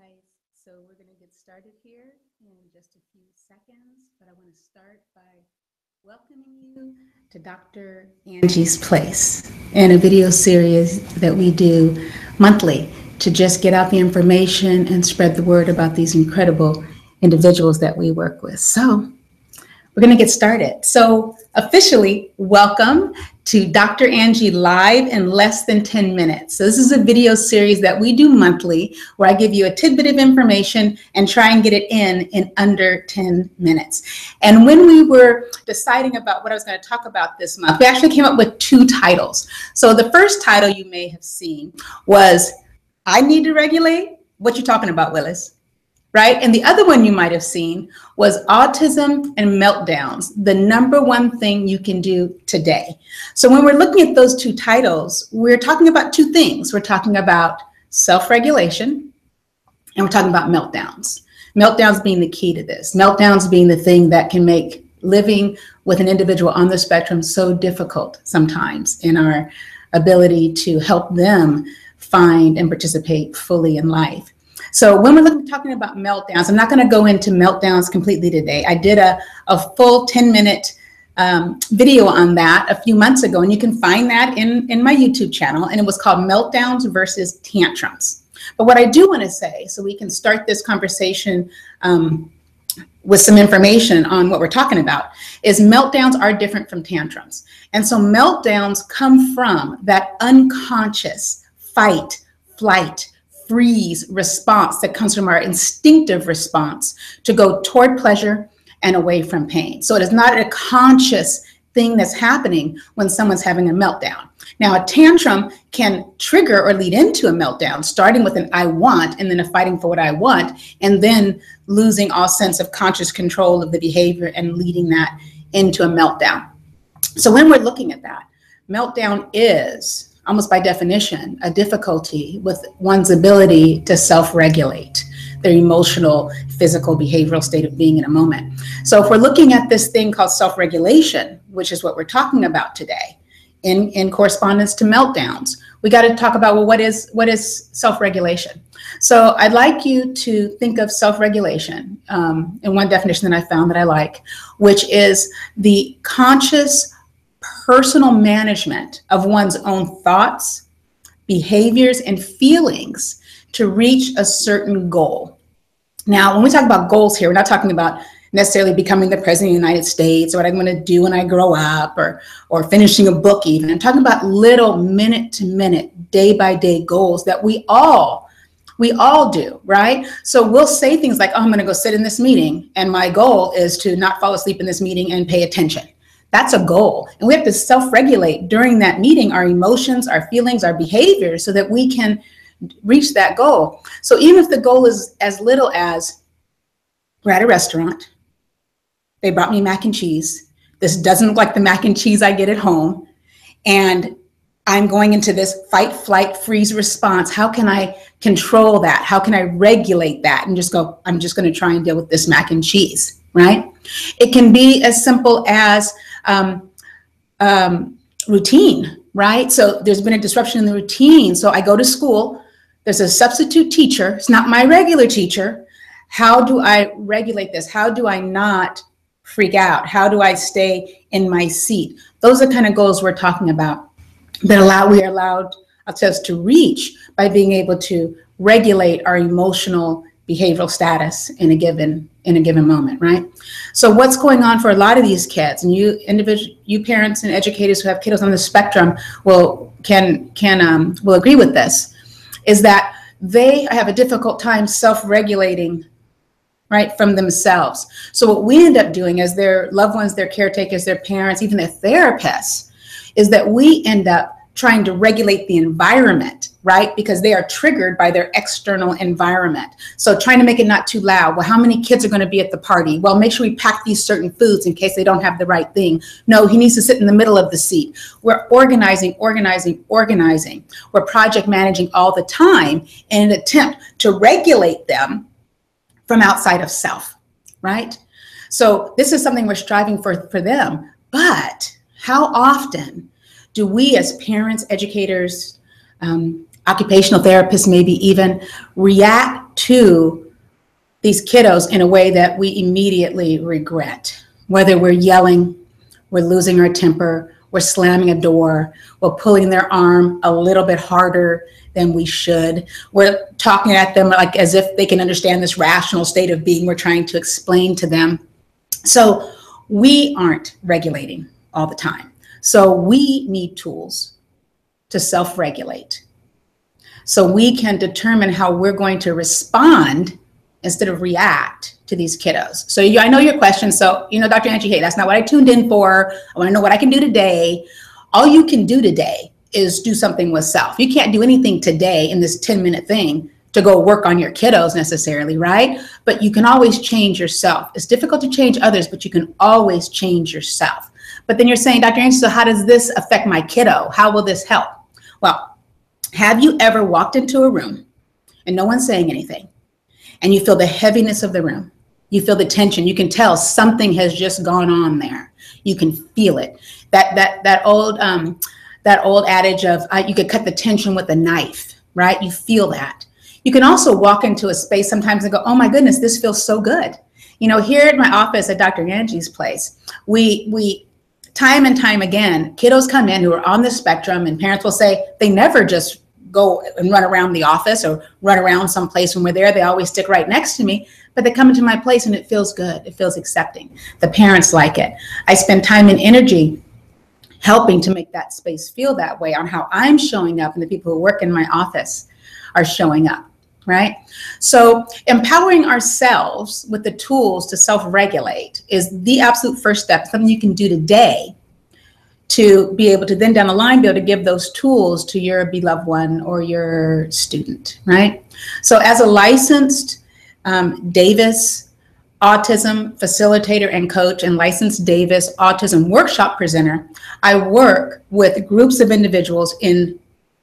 guys. So we're going to get started here in just a few seconds, but I want to start by welcoming you to Dr. Angie's Place in a video series that we do monthly to just get out the information and spread the word about these incredible individuals that we work with. So we're going to get started. So officially, welcome to Dr. Angie Live in less than 10 minutes. So this is a video series that we do monthly where I give you a tidbit of information and try and get it in under 10 minutes. And when we were deciding about what I was going to talk about this month, we actually came up with two titles. So the first title you may have seen was, I Need to Regulate? What you talking about, Willis? Right? And the other one you might have seen was Autism and Meltdowns, the number one thing you can do today. So when we're looking at those two titles, we're talking about two things. We're talking about self-regulation and we're talking about meltdowns. Meltdowns being the key to this. Meltdowns being the thing that can make living with an individual on the spectrum so difficult sometimes in our ability to help them find and participate fully in life. So when we're talking about meltdowns, I'm not going to go into meltdowns completely today. I did a full 10-minute video on that a few months ago, and you can find that in my YouTube channel, and it was called Meltdowns versus Tantrums. But what I do want to say, so we can start this conversation with some information on what we're talking about, is meltdowns are different from tantrums. And so meltdowns come from that unconscious fight, flight, freeze response that comes from our instinctive response to go toward pleasure and away from pain. So it is not a conscious thing that's happening when someone's having a meltdown. Now, a tantrum can trigger or lead into a meltdown, starting with an I want and then a fighting for what I want, and then losing all sense of conscious control of the behavior and leading that into a meltdown. So when we're looking at that, meltdown is, almost by definition, a difficulty with one's ability to self-regulate their emotional, physical, behavioral state of being in a moment. So if we're looking at this thing called self-regulation, which is what we're talking about today, in correspondence to meltdowns, we got to talk about, well, what is self-regulation? So I'd like you to think of self-regulation in one definition that I found that I like, which is the conscious personal management of one's own thoughts, behaviors, and feelings to reach a certain goal. Now, when we talk about goals here, we're not talking about necessarily becoming the president of the United States or what I'm going to do when I grow up or finishing a book even. I'm talking about little minute-to-minute, day-by-day goals that we all do, right? So we'll say things like, oh, I'm going to go sit in this meeting, and my goal is to not fall asleep in this meeting and pay attention. That's a goal. And we have to self-regulate during that meeting, our emotions, our feelings, our behaviors, so that we can reach that goal. So even if the goal is as little as, we're at a restaurant, they brought me mac and cheese. This doesn't look like the mac and cheese I get at home. And I'm going into this fight, flight, freeze response. How can I control that? How can I regulate that? And just go, I'm just going to try and deal with this mac and cheese, right? It can be as simple as routine, right? So there's been a disruption in the routine. So I go to school, there's a substitute teacher. It's not my regular teacher. How do I regulate this? How do I not freak out? How do I stay in my seat? Those are the kind of goals we're talking about that we are allowed ourselves to reach by being able to regulate our emotional behavioral status in a given moment, right? So what's going on for a lot of these kids, and you parents and educators who have kiddos on the spectrum will agree with this, is that they have a difficult time self-regulating, right, from themselves. So what we end up doing as their loved ones, their caretakers, their parents, even their therapists, is that we end up trying to regulate the environment, right? Because they are triggered by their external environment. So trying to make it not too loud. Well, how many kids are going to be at the party? Well, make sure we pack these certain foods in case they don't have the right thing. No, he needs to sit in the middle of the seat. We're organizing. We're project managing all the time in an attempt to regulate them from outside of self, right? So this is something we're striving for them. But how often do we as parents, educators, occupational therapists maybe even react to these kiddos in a way that we immediately regret. Whether we're yelling, we're losing our temper, we're slamming a door, we're pulling their arm a little bit harder than we should. We're talking at them like as if they can understand this rational state of being we're trying to explain to them. So we aren't regulating all the time. So we need tools to self-regulate, so we can determine how we're going to respond instead of react to these kiddos. So I know your question. So, Dr. Angie, hey, that's not what I tuned in for. I want to know what I can do today. All you can do today is do something with self. You can't do anything today in this 10-minute thing to go work on your kiddos necessarily, right? But you can always change yourself. It's difficult to change others, but you can always change yourself. But then you're saying, Dr. Angie, so how does this affect my kiddo? How will this help? Well, have you ever walked into a room and no one's saying anything, and you feel the heaviness of the room? You feel the tension. You can tell something has just gone on there. You can feel it. That old adage of you could cut the tension with a knife, right? You feel that. You can also walk into a space sometimes and go, oh my goodness, this feels so good. Here at my office at Dr. Angie's place, we time and time again, kiddos come in who are on the spectrum, and parents will say they never just go and run around the office or run around someplace when we're there. They always stick right next to me, but they come into my place and it feels good. It feels accepting. The parents like it. I spend time and energy helping to make that space feel that way on how I'm showing up and the people who work in my office are showing up, right? So empowering ourselves with the tools to self-regulate is the absolute first step, something you can do today to be able to then down the line be able to give those tools to your beloved one or your student, right? So as a licensed Davis autism facilitator and coach and licensed Davis autism workshop presenter, I work with groups of individuals in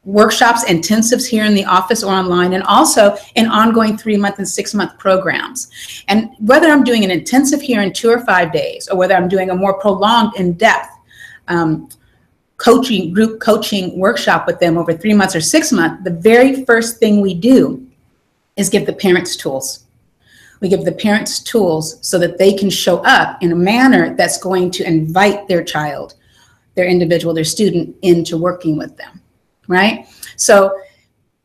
workshops, intensives here in the office or online, and also in ongoing 3-month and 6-month programs. And whether I'm doing an intensive here in 2 or 5 days, or whether I'm doing a more prolonged, in-depth group coaching workshop with them over 3 months or 6 months, the very first thing we do is give the parents tools. We give the parents tools so that they can show up in a manner that's going to invite their child, their individual, their student into working with them, right? So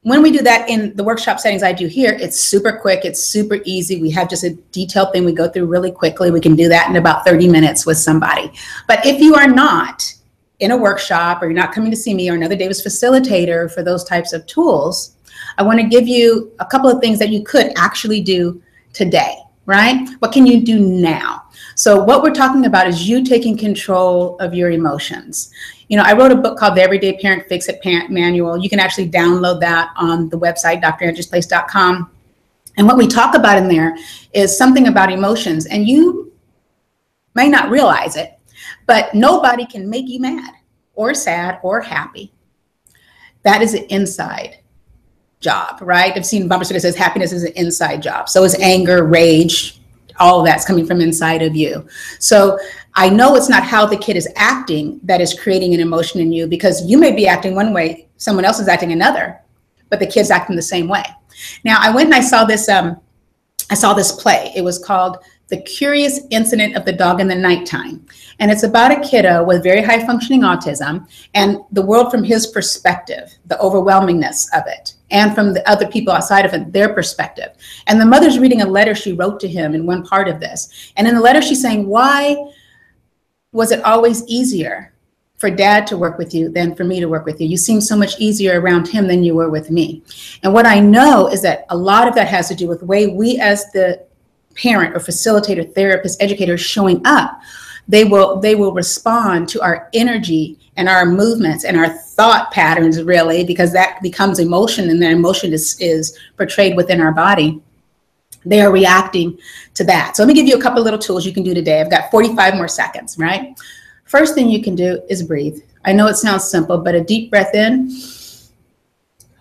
when we do that in the workshop settings I do here, it's super quick, it's super easy. We have just a detailed thing we go through really quickly. We can do that in about 30 minutes with somebody. But if you are not in a workshop, or you're not coming to see me or another Davis facilitator for those types of tools, I want to give you a couple of things that you could actually do today, right? What can you do now? So what we're talking about is you taking control of your emotions. I wrote a book called The Everyday Parent Fix-It Parent Manual. You can actually download that on the website, drangiesplace.com. And what we talk about in there is something about emotions. And you may not realize it, but nobody can make you mad or sad or happy. That is an inside job, right? I've seen bumper sticker that says happiness is an inside job. So is anger, rage, all of that's coming from inside of you. So I know it's not how the kid is acting that is creating an emotion in you, because you may be acting one way, someone else is acting another, but the kid's acting the same way. Now, I went and I saw this play. It was called The Curious Incident of the Dog in the Nighttime. And it's about a kiddo with very high functioning autism and the world from his perspective, the overwhelmingness of it, and from the other people outside of it, their perspective. And the mother's reading a letter she wrote to him in one part of this. And in the letter, she's saying, why was it always easier for dad to work with you than for me to work with you? You seem so much easier around him than you were with me. And what I know is that a lot of that has to do with the way we as the parent or facilitator, therapist, educator showing up. They will respond to our energy and our movements and our thought patterns, really, because that becomes emotion, and that emotion is portrayed within our body. They are reacting to that. So let me give you a couple of little tools you can do today. I've got 45 more seconds, right? First thing you can do is breathe. I know it sounds simple, but a deep breath in,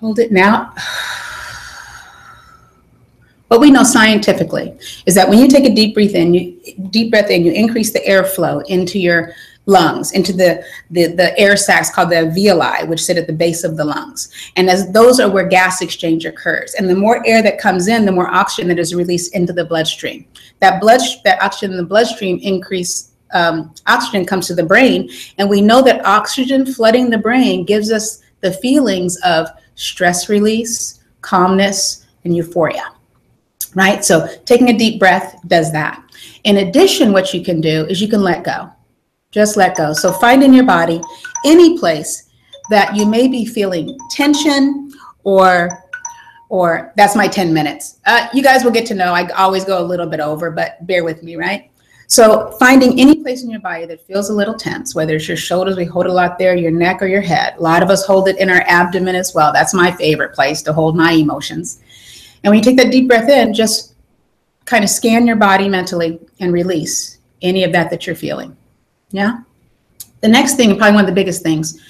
hold it now. What we know scientifically is that when you take a deep breath in, you increase the airflow into your lungs, into the air sacs called the alveoli, which sit at the base of the lungs. And as those are where gas exchange occurs. And the more air that comes in, the more oxygen that is released into the bloodstream. That oxygen in the bloodstream oxygen comes to the brain. And we know that oxygen flooding the brain gives us the feelings of stress release, calmness, and euphoria, right? So taking a deep breath does that. In addition, what you can do is you can let go. Just let go. So find in your body any place that you may be feeling tension or that's my 10 minutes. You guys will get to know I always go a little bit over, but bear with me, right? So finding any place in your body that feels a little tense, whether it's your shoulders, we hold a lot there, your neck or your head. A lot of us hold it in our abdomen as well. That's my favorite place to hold my emotions. And when you take that deep breath in, just kind of scan your body mentally and release any of that you're feeling. Yeah. The next thing, and probably one of the biggest things,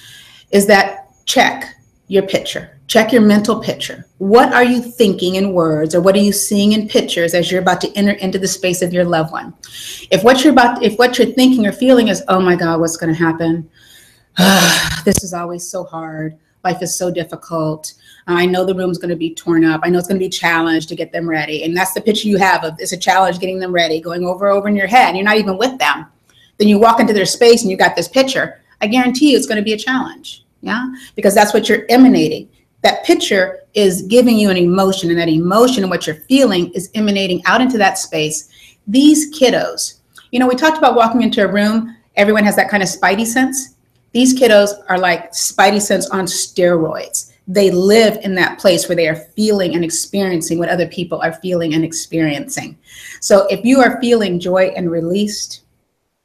is that check your picture. Check your mental picture. What are you thinking in words, or what are you seeing in pictures as you're about to enter into the space of your loved one? If what you're thinking or feeling is, oh my God, what's going to happen? This is always so hard. Life is so difficult. I know the room's going to be torn up. I know it's going to be challenged to get them ready. And that's the picture you have of, it's a challenge getting them ready, going over in your head. And you're not even with them. Then you walk into their space and you got this picture. I guarantee you it's going to be a challenge. Yeah. Because that's what you're emanating. That picture is giving you an emotion, and that emotion and what you're feeling is emanating out into that space. These kiddos, we talked about walking into a room. Everyone has that kind of spidey sense. These kiddos are like spidey sense on steroids. They live in that place where they are feeling and experiencing what other people are feeling and experiencing. So if you are feeling joy and released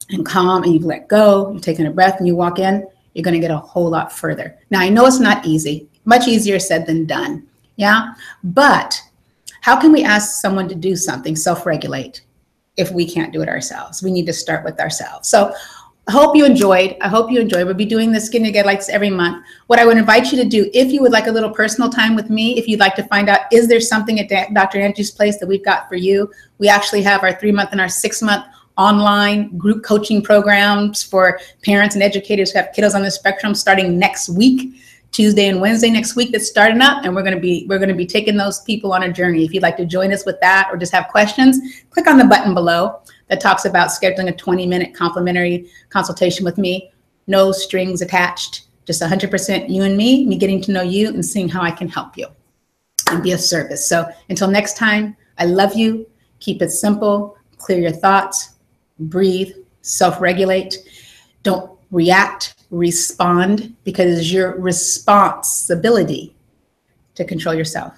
and calm, and you've let go, you've taken a breath and you walk in, you're going to get a whole lot further. Now, I know it's not easy. Much easier said than done. Yeah. But how can we ask someone to do something, self-regulate, if we can't do it ourselves? We need to start with ourselves. So I hope you enjoyed. We'll be doing this Skin Together Likes every month. What I would invite you to do, if you would like a little personal time with me, if you'd like to find out, is there something at Dr. Angie's Place that we've got for you? We actually have our 3-month and our 6-month online group coaching programs for parents and educators who have kiddos on the spectrum starting next week. Tuesday and Wednesday next week that's starting up, and we're going to be taking those people on a journey. If you'd like to join us with that or just have questions, click on the button below that talks about scheduling a 20-minute complimentary consultation with me. No strings attached, just 100% you and me getting to know you and seeing how I can help you and be of service. So until next time, I love you. Keep it simple, clear your thoughts, breathe, self-regulate. Don't react, respond, because it's your responsibility to control yourself.